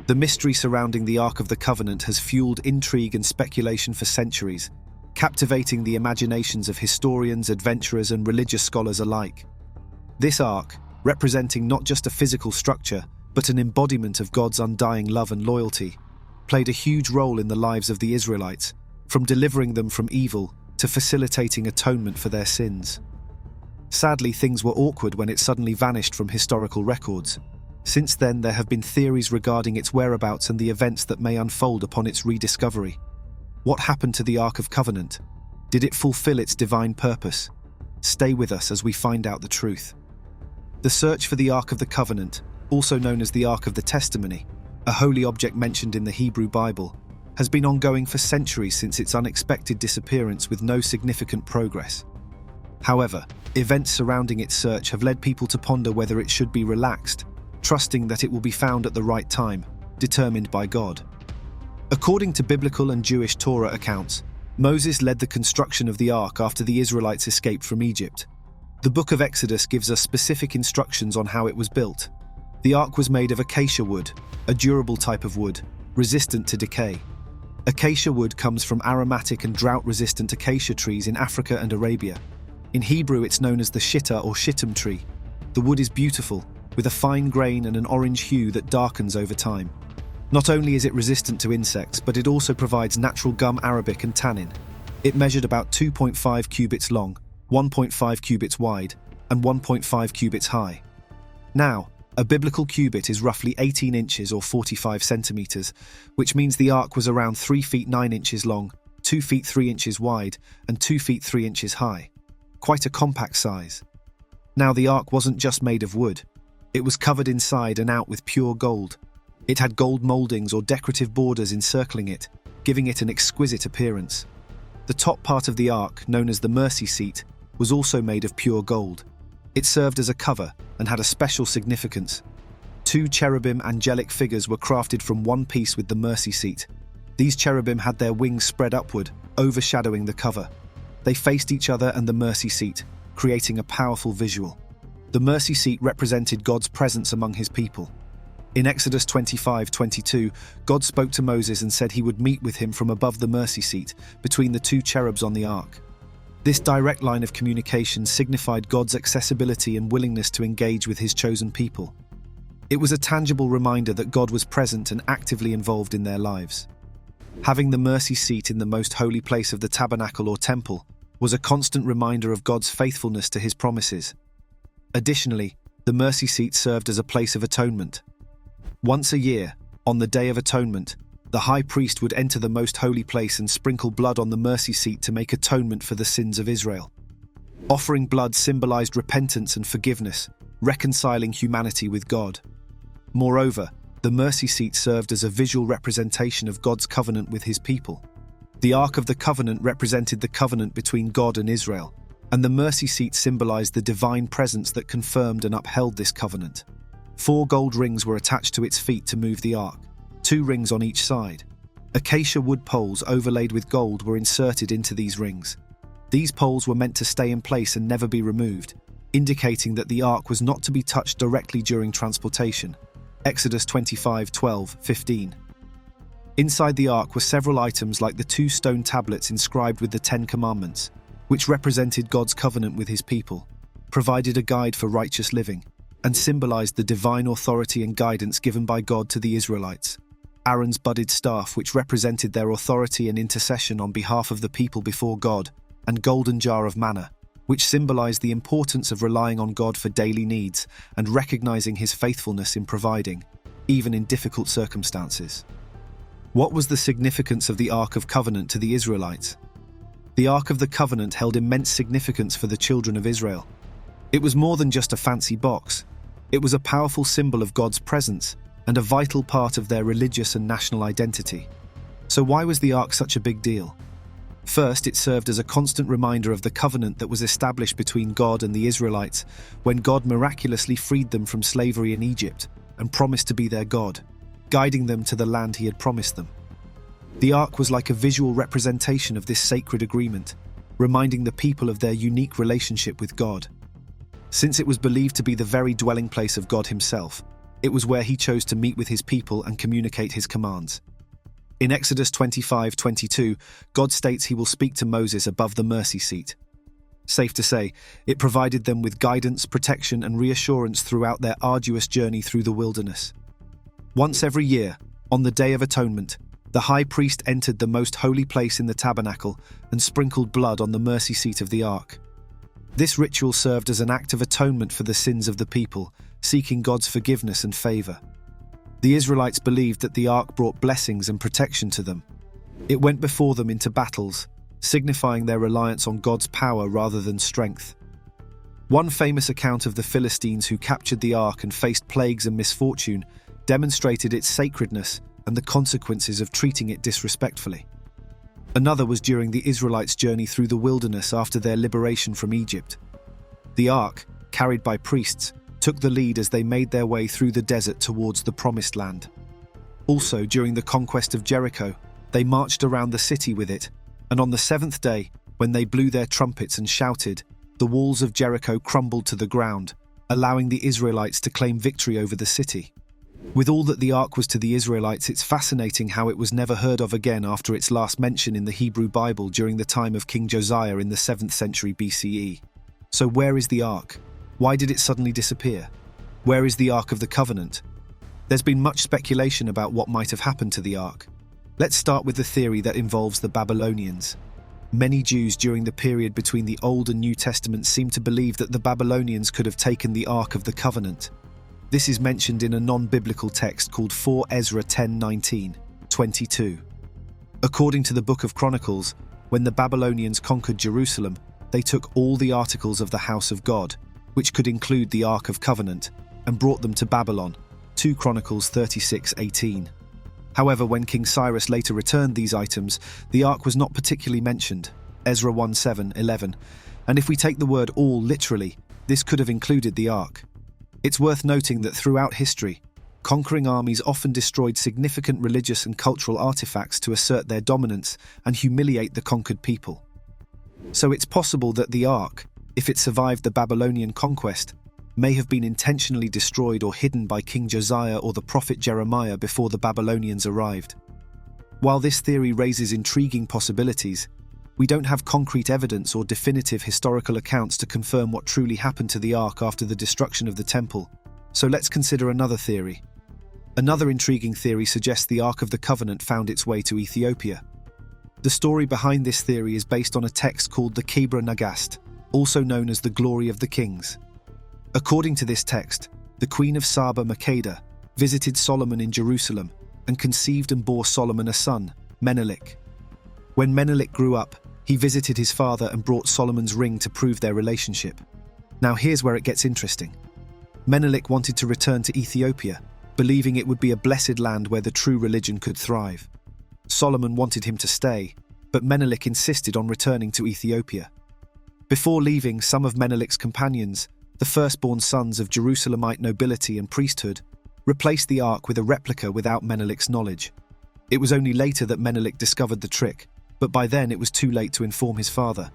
The mystery surrounding the Ark of the Covenant has fueled intrigue and speculation for centuries, captivating the imaginations of historians, adventurers, and religious scholars alike. This ark, representing not just a physical structure, but an embodiment of God's undying love and loyalty, played a huge role in the lives of the Israelites, from delivering them from evil to facilitating atonement for their sins. Sadly, things were awkward when it suddenly vanished from historical records. Since then, there have been theories regarding its whereabouts and the events that may unfold upon its rediscovery. What happened to the Ark of Covenant? Did it fulfill its divine purpose? Stay with us as we find out the truth. The search for the Ark of the Covenant, also known as the Ark of the Testimony, a holy object mentioned in the Hebrew Bible, has been ongoing for centuries since its unexpected disappearance with no significant progress. However, events surrounding its search have led people to ponder whether it should be relaxed, trusting that it will be found at the right time, determined by God. According to biblical and Jewish Torah accounts, Moses led the construction of the Ark after the Israelites escaped from Egypt. The book of Exodus gives us specific instructions on how it was built. The Ark was made of acacia wood, a durable type of wood, resistant to decay. Acacia wood comes from aromatic and drought-resistant acacia trees in Africa and Arabia. In Hebrew, it's known as the shittah or shittum tree. The wood is beautiful, with a fine grain and an orange hue that darkens over time. Not only is it resistant to insects, but it also provides natural gum arabic and tannin. It measured about 2.5 cubits long, 1.5 cubits wide, and 1.5 cubits high. Now, a biblical cubit is roughly 18 inches or 45 centimeters, which means the ark was around 3 feet 9 inches long, 2 feet 3 inches wide, and 2 feet 3 inches high. Quite a compact size. Now, the ark wasn't just made of wood. It was covered inside and out with pure gold. It had gold moldings or decorative borders encircling it, giving it an exquisite appearance. The top part of the ark, known as the mercy seat, was also made of pure gold. It served as a cover and had a special significance. 2 cherubim angelic figures were crafted from one piece with the mercy seat. These cherubim had their wings spread upward, overshadowing the cover. They faced each other and the mercy seat, creating a powerful visual. The mercy seat represented God's presence among his people. In Exodus 25:22, God spoke to Moses and said he would meet with him from above the mercy seat, between the 2 cherubs on the ark. This direct line of communication signified God's accessibility and willingness to engage with his chosen people. It was a tangible reminder that God was present and actively involved in their lives. Having the mercy seat in the most holy place of the tabernacle or temple was a constant reminder of God's faithfulness to his promises. Additionally, the mercy seat served as a place of atonement. Once a year, on the Day of Atonement, the high priest would enter the most holy place and sprinkle blood on the mercy seat to make atonement for the sins of Israel. Offering blood symbolized repentance and forgiveness, reconciling humanity with God. Moreover, the mercy seat served as a visual representation of God's covenant with his people. The Ark of the Covenant represented the covenant between God and Israel, and the mercy seat symbolized the divine presence that confirmed and upheld this covenant. 4 gold rings were attached to its feet to move the ark, 2 rings on each side. Acacia wood poles overlaid with gold were inserted into these rings. These poles were meant to stay in place and never be removed, indicating that the ark was not to be touched directly during transportation. Exodus 25:12-15. Inside the ark were several items like the 2 stone tablets inscribed with the 10 Commandments, which represented God's covenant with his people, provided a guide for righteous living, and symbolized the divine authority and guidance given by God to the Israelites. Aaron's budded staff, which represented their authority and intercession on behalf of the people before God, and golden jar of manna, which symbolized the importance of relying on God for daily needs and recognizing his faithfulness in providing, even in difficult circumstances. What was the significance of the Ark of Covenant to the Israelites? The Ark of the Covenant held immense significance for the children of Israel. It was more than just a fancy box. It was a powerful symbol of God's presence and a vital part of their religious and national identity. So why was the Ark such a big deal? First, it served as a constant reminder of the covenant that was established between God and the Israelites when God miraculously freed them from slavery in Egypt and promised to be their God, guiding them to the land he had promised them. The Ark was like a visual representation of this sacred agreement, reminding the people of their unique relationship with God. Since it was believed to be the very dwelling place of God himself, It was where he chose to meet with his people and communicate his commands. In Exodus 25:22, God states he will speak to Moses above the mercy seat. Safe to say, it provided them with guidance, protection, and reassurance throughout their arduous journey through the wilderness. Once every year, on the Day of Atonement, the high priest entered the most holy place in the tabernacle and sprinkled blood on the mercy seat of the ark. This ritual served as an act of atonement for the sins of the people, seeking God's forgiveness and favor. The Israelites believed that the ark brought blessings and protection to them. It went before them into battles, signifying their reliance on God's power rather than strength. One famous account of the Philistines who captured the ark and faced plagues and misfortune demonstrated its sacredness and the consequences of treating it disrespectfully. Another was during the Israelites' journey through the wilderness after their liberation from Egypt. The ark, carried by priests, took the lead as they made their way through the desert towards the Promised Land. Also, during the conquest of Jericho, they marched around the city with it, and on the seventh day, when they blew their trumpets and shouted, the walls of Jericho crumbled to the ground, allowing the Israelites to claim victory over the city. With all that the ark was to the Israelites, it's fascinating how it was never heard of again after its last mention in the Hebrew Bible during the time of King Josiah in the 7th century BCE. So where is the ark? Why did it suddenly disappear? Where is the Ark of the Covenant? There's been much speculation about what might have happened to the ark. Let's start with the theory that involves the Babylonians. Many Jews during the period between the Old and New Testaments seem to believe that the Babylonians could have taken the Ark of the Covenant. This is mentioned in a non-biblical text called 4 Ezra 10:19-22. According to the Book of Chronicles, when the Babylonians conquered Jerusalem, they took all the articles of the house of God, which could include the Ark of Covenant, and brought them to Babylon, 2 Chronicles 36:18. However, when King Cyrus later returned these items, the Ark was not particularly mentioned, Ezra 1:7-11, and if we take the word all literally, this could have included the Ark. It's worth noting that throughout history, conquering armies often destroyed significant religious and cultural artifacts to assert their dominance and humiliate the conquered people. So it's possible that the Ark, if it survived the Babylonian conquest, may have been intentionally destroyed or hidden by King Josiah or the prophet Jeremiah before the Babylonians arrived. While this theory raises intriguing possibilities, we don't have concrete evidence or definitive historical accounts to confirm what truly happened to the Ark after the destruction of the temple, so let's consider another theory. Another intriguing theory suggests the Ark of the Covenant found its way to Ethiopia. The story behind this theory is based on a text called the Kebra Nagast, also known as the Glory of the Kings. According to this text, the Queen of Saba Makeda visited Solomon in Jerusalem and conceived and bore Solomon a son, Menelik. When Menelik grew up, he visited his father and brought Solomon's ring to prove their relationship. Now here's where it gets interesting. Menelik wanted to return to Ethiopia, believing it would be a blessed land where the true religion could thrive. Solomon wanted him to stay, but Menelik insisted on returning to Ethiopia. Before leaving, some of Menelik's companions, the firstborn sons of Jerusalemite nobility and priesthood, replaced the ark with a replica without Menelik's knowledge. It was only later that Menelik discovered the trick, but by then it was too late to inform his father.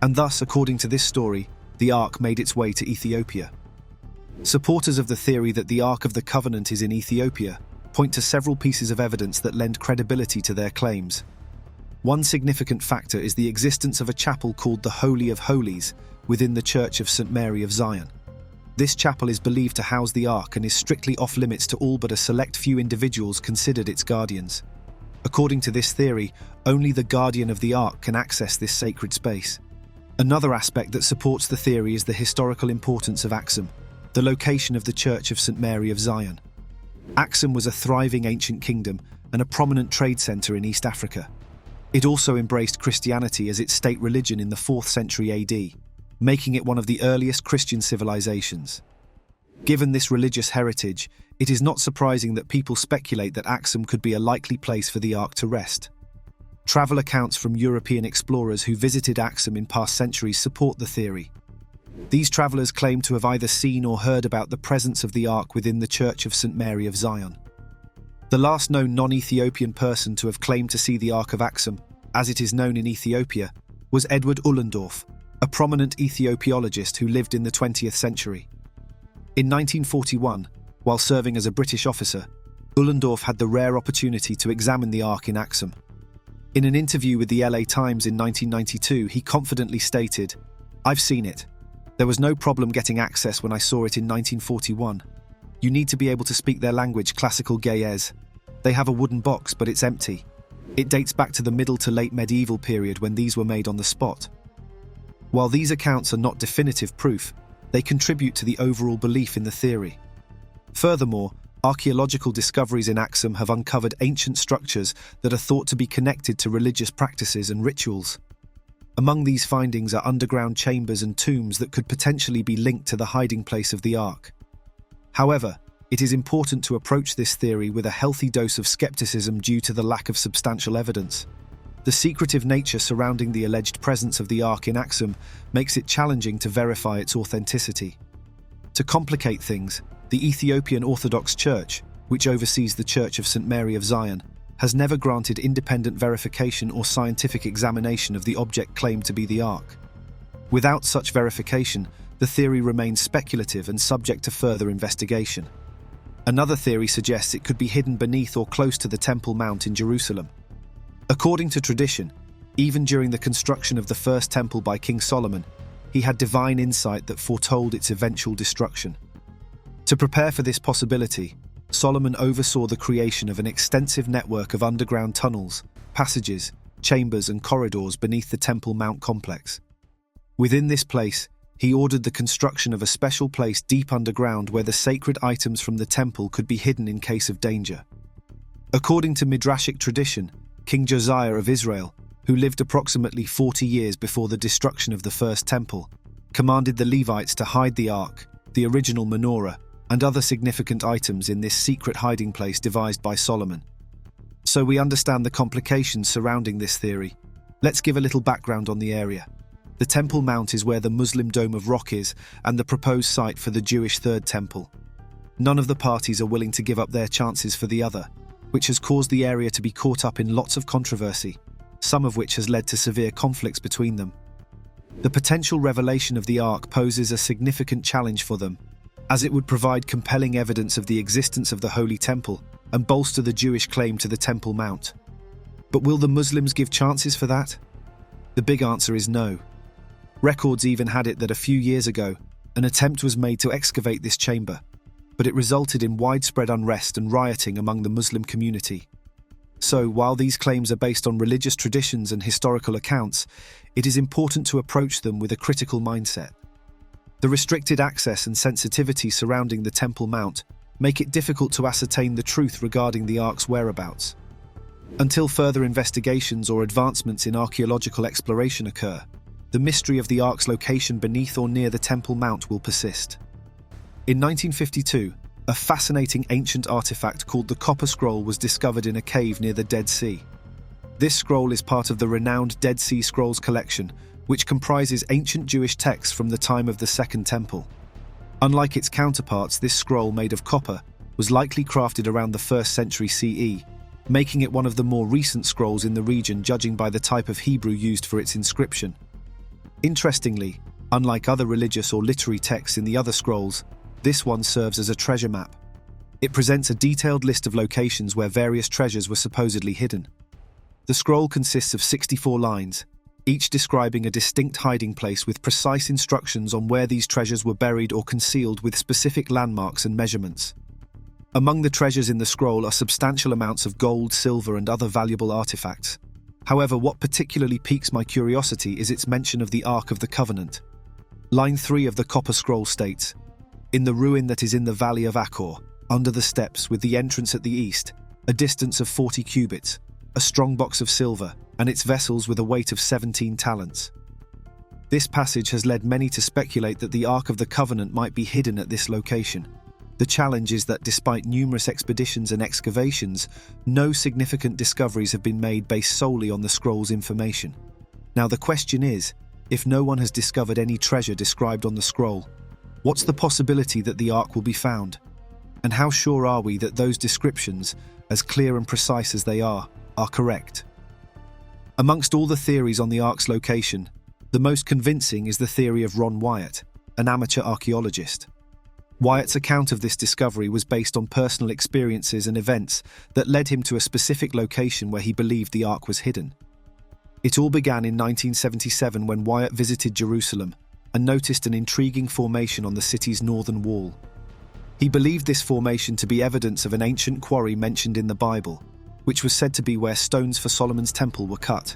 And thus, according to this story, the ark made its way to Ethiopia. Supporters of the theory that the Ark of the Covenant is in Ethiopia point to several pieces of evidence that lend credibility to their claims. One significant factor is the existence of a chapel called the Holy of Holies within the Church of St. Mary of Zion. This chapel is believed to house the Ark and is strictly off-limits to all but a select few individuals considered its guardians. According to this theory, only the guardian of the Ark can access this sacred space. Another aspect that supports the theory is the historical importance of Axum, the location of the Church of St. Mary of Zion. Axum was a thriving ancient kingdom and a prominent trade centre in East Africa. It also embraced Christianity as its state religion in the 4th century AD, making it one of the earliest Christian civilizations. Given this religious heritage, it is not surprising that people speculate that Axum could be a likely place for the Ark to rest. Travel accounts from European explorers who visited Axum in past centuries support the theory. These travellers claim to have either seen or heard about the presence of the Ark within the Church of St. Mary of Zion. The last known non-Ethiopian person to have claimed to see the Ark of Axum, as it is known in Ethiopia, was Edward Ullendorf, a prominent Ethiopiologist who lived in the 20th century. In 1941, While serving as a British officer, Ullendorf had the rare opportunity to examine the Ark in Axum. In an interview with the LA Times in 1992, he confidently stated, "I've seen it. There was no problem getting access when I saw it in 1941. You need to be able to speak their language, classical Ge'ez. They have a wooden box, but it's empty. It dates back to the middle to late medieval period when these were made on the spot." While these accounts are not definitive proof, they contribute to the overall belief in the theory. Furthermore, archaeological discoveries in Axum have uncovered ancient structures that are thought to be connected to religious practices and rituals. Among these findings are underground chambers and tombs that could potentially be linked to the hiding place of the Ark. However, it is important to approach this theory with a healthy dose of skepticism due to the lack of substantial evidence. The secretive nature surrounding the alleged presence of the Ark in Axum makes it challenging to verify its authenticity. To complicate things, the Ethiopian Orthodox Church, which oversees the Church of St. Mary of Zion, has never granted independent verification or scientific examination of the object claimed to be the Ark. Without such verification, the theory remains speculative and subject to further investigation. Another theory suggests it could be hidden beneath or close to the Temple Mount in Jerusalem. According to tradition, even during the construction of the first temple by King Solomon, he had divine insight that foretold its eventual destruction. To prepare for this possibility, Solomon oversaw the creation of an extensive network of underground tunnels, passages, chambers and corridors beneath the Temple Mount complex. Within this place, he ordered the construction of a special place deep underground where the sacred items from the temple could be hidden in case of danger. According to Midrashic tradition, King Josiah of Israel, who lived approximately 40 years before the destruction of the first temple, commanded the Levites to hide the Ark, the original menorah, and other significant items in this secret hiding place devised by Solomon. So we understand the complications surrounding this theory. Let's give a little background on the area. The Temple Mount is where the Muslim Dome of Rock is and the proposed site for the Jewish Third Temple. None of the parties are willing to give up their chances for the other, which has caused the area to be caught up in lots of controversy, some of which has led to severe conflicts between them. The potential revelation of the Ark poses a significant challenge for them, as it would provide compelling evidence of the existence of the Holy Temple and bolster the Jewish claim to the Temple Mount. But will the Muslims give chances for that? The big answer is no. Records even had it that a few years ago, an attempt was made to excavate this chamber, but it resulted in widespread unrest and rioting among the Muslim community. So, while these claims are based on religious traditions and historical accounts, it is important to approach them with a critical mindset. The restricted access and sensitivity surrounding the Temple Mount make it difficult to ascertain the truth regarding the Ark's whereabouts. Until further investigations or advancements in archaeological exploration occur, the mystery of the Ark's location beneath or near the Temple Mount will persist. In 1952, a fascinating ancient artifact called the Copper Scroll was discovered in a cave near the Dead Sea. This scroll is part of the renowned Dead Sea Scrolls collection, which comprises ancient Jewish texts from the time of the Second Temple. Unlike its counterparts, this scroll, made of copper, was likely crafted around the 1st century CE, making it one of the more recent scrolls in the region judging by the type of Hebrew used for its inscription. Interestingly, unlike other religious or literary texts in the other scrolls, this one serves as a treasure map. It presents a detailed list of locations where various treasures were supposedly hidden. The scroll consists of 64 lines, each describing a distinct hiding place with precise instructions on where these treasures were buried or concealed with specific landmarks and measurements. Among the treasures in the scroll are substantial amounts of gold, silver, and other valuable artifacts. However, what particularly piques my curiosity is its mention of the Ark of the Covenant. Line 3 of the Copper Scroll states, "In the ruin that is in the valley of Achor, under the steps with the entrance at the east, a distance of 40 cubits, a strong box of silver, and its vessels with a weight of 17 talents." This passage has led many to speculate that the Ark of the Covenant might be hidden at this location. The challenge is that despite numerous expeditions and excavations, no significant discoveries have been made based solely on the scroll's information. Now the question is, if no one has discovered any treasure described on the scroll, what's the possibility that the Ark will be found? And how sure are we that those descriptions, as clear and precise as they are correct? Amongst all the theories on the Ark's location, the most convincing is the theory of Ron Wyatt, an amateur archaeologist. Wyatt's account of this discovery was based on personal experiences and events that led him to a specific location where he believed the Ark was hidden. It all began in 1977 when Wyatt visited Jerusalem and noticed an intriguing formation on the city's northern wall. He believed this formation to be evidence of an ancient quarry mentioned in the Bible, which was said to be where stones for Solomon's temple were cut.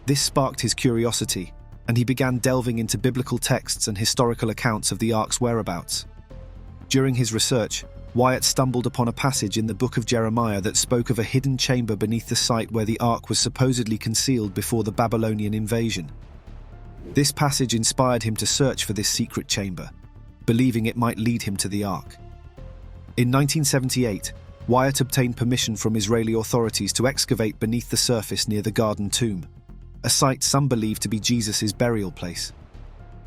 This sparked his curiosity, and he began delving into biblical texts and historical accounts of the Ark's whereabouts. During his research, Wyatt stumbled upon a passage in the book of Jeremiah that spoke of a hidden chamber beneath the site where the Ark was supposedly concealed before the Babylonian invasion. This passage inspired him to search for this secret chamber, believing it might lead him to the Ark. In 1978, Wyatt obtained permission from Israeli authorities to excavate beneath the surface near the Garden Tomb, a site some believe to be Jesus' burial place.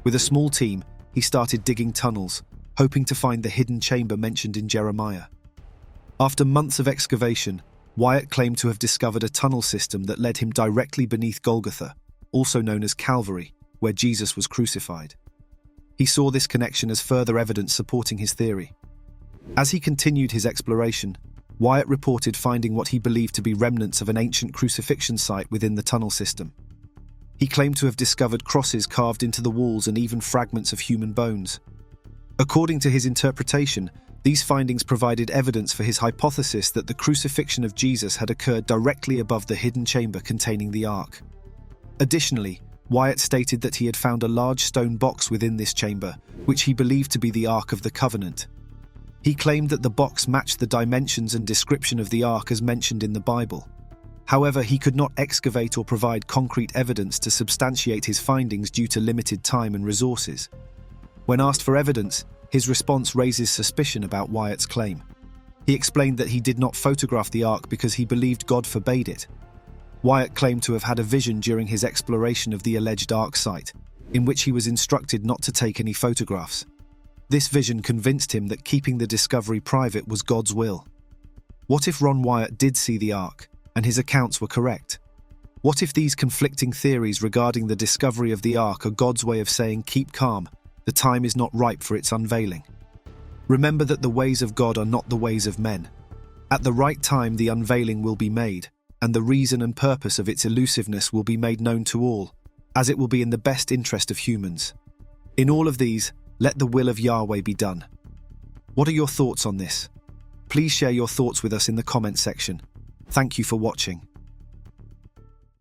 With a small team, he started digging tunnels, hoping to find the hidden chamber mentioned in Jeremiah. After months of excavation, Wyatt claimed to have discovered a tunnel system that led him directly beneath Golgotha, also known as Calvary, where Jesus was crucified. He saw this connection as further evidence supporting his theory. As he continued his exploration, Wyatt reported finding what he believed to be remnants of an ancient crucifixion site within the tunnel system. He claimed to have discovered crosses carved into the walls and even fragments of human bones. According to his interpretation, these findings provided evidence for his hypothesis that the crucifixion of Jesus had occurred directly above the hidden chamber containing the Ark. Additionally, Wyatt stated that he had found a large stone box within this chamber, which he believed to be the Ark of the Covenant. He claimed that the box matched the dimensions and description of the Ark as mentioned in the Bible. However, he could not excavate or provide concrete evidence to substantiate his findings due to limited time and resources. When asked for evidence, his response raises suspicion about Wyatt's claim. He explained that he did not photograph the Ark because he believed God forbade it. Wyatt claimed to have had a vision during his exploration of the alleged Ark site, in which he was instructed not to take any photographs. This vision convinced him that keeping the discovery private was God's will. What if Ron Wyatt did see the Ark, and his accounts were correct? What if these conflicting theories regarding the discovery of the Ark are God's way of saying, keep calm, the time is not ripe for its unveiling? Remember that the ways of God are not the ways of men. At the right time the unveiling will be made, and the reason and purpose of its elusiveness will be made known to all, as it will be in the best interest of humans. In all of these, let the will of Yahweh be done. What are your thoughts on this? Please share your thoughts with us in the comment section. Thank you for watching.